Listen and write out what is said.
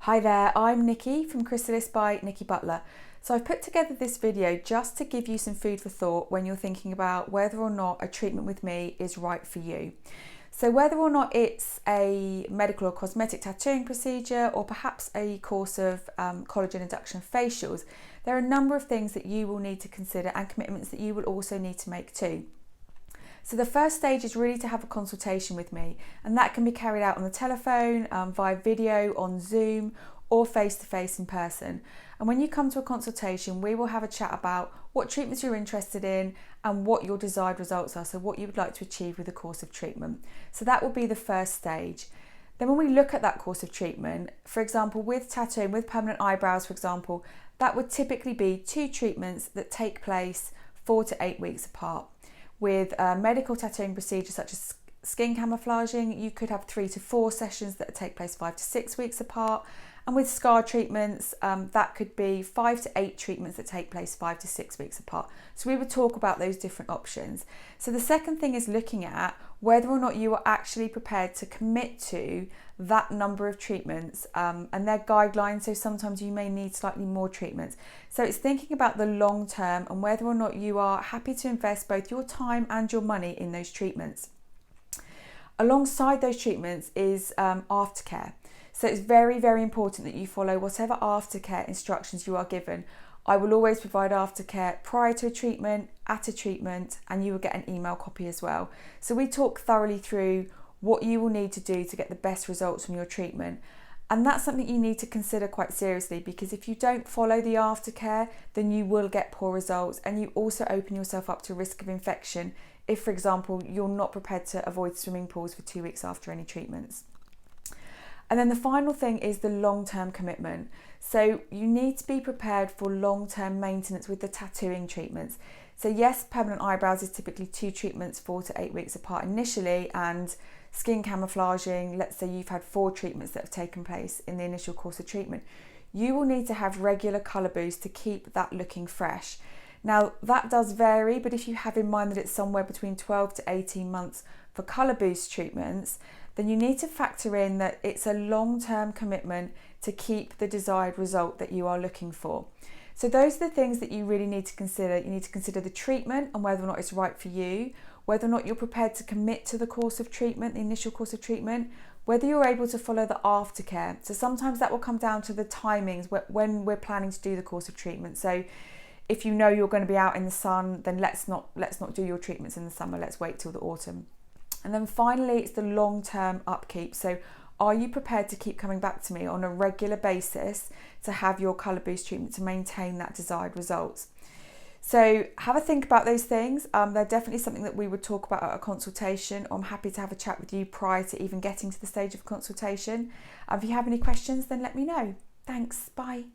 Hi there, I'm Nikki from Consultation by Nikki Butler. So I've put together this video just to give you some food for thought when you're thinking about whether or not a treatment with me is right for you. So whether or not it's a medical or cosmetic tattooing procedure or perhaps a course of collagen induction facials, there are a number of things that you will need to consider and commitments that you will also need to make too. So the first stage is really to have a consultation with me, and that can be carried out on the telephone, via video, on Zoom, or face-to-face in person. And when you come to a consultation, we will have a chat about what treatments you're interested in and what your desired results are, so what you would like to achieve with a course of treatment. So that will be the first stage. Then when we look at that course of treatment, for example, with tattooing, with permanent eyebrows, for example, that would typically be 2 treatments that take place 4 to 8 weeks apart. With a medical tattooing procedure such as skin camouflaging, you could have 3 to 4 sessions that take place 5 to 6 weeks apart. And with scar treatments, that could be 5 to 8 treatments that take place 5 to 6 weeks apart. So we would talk about those different options. So the second thing is looking at whether or not you are actually prepared to commit to that number of treatments, and their guidelines. So sometimes you may need slightly more treatments. So it's thinking about the long term and whether or not you are happy to invest both your time and your money in those treatments. Alongside those treatments is aftercare. So it's very, very important that you follow whatever aftercare instructions you are given. I will always provide aftercare prior to a treatment, at a treatment, and you will get an email copy as well. So we talk thoroughly through what you will need to do to get the best results from your treatment. And that's something you need to consider quite seriously, because if you don't follow the aftercare, then you will get poor results, and you also open yourself up to risk of infection if, for example, you're not prepared to avoid swimming pools for 2 weeks after any treatments. And then the final thing is the long-term commitment. So you need to be prepared for long-term maintenance with the tattooing treatments. So yes, permanent eyebrows is typically 2 treatments 4 to 8 weeks apart initially, and skin camouflaging, let's say you've had 4 treatments that have taken place in the initial course of treatment. You will need to have regular colour boosts to keep that looking fresh. Now that does vary, but if you have in mind that it's somewhere between 12 to 18 months for colour boost treatments, then you need to factor in that it's a long-term commitment to keep the desired result that you are looking for. So those are the things that you really need to consider. You need to consider the treatment and whether or not it's right for you, whether or not you're prepared to commit to the course of treatment, the initial course of treatment, whether you're able to follow the aftercare. So sometimes that will come down to the timings when we're planning to do the course of treatment. So if you know you're going to be out in the sun, then let's not do your treatments in the summer, let's wait till the autumn. And then finally, it's the long-term upkeep. So are you prepared to keep coming back to me on a regular basis to have your colour boost treatment to maintain that desired results? So have a think about those things. They're definitely something that we would talk about at a consultation. I'm happy to have a chat with you prior to even getting to the stage of consultation. If you have any questions, then let me know. Thanks, bye.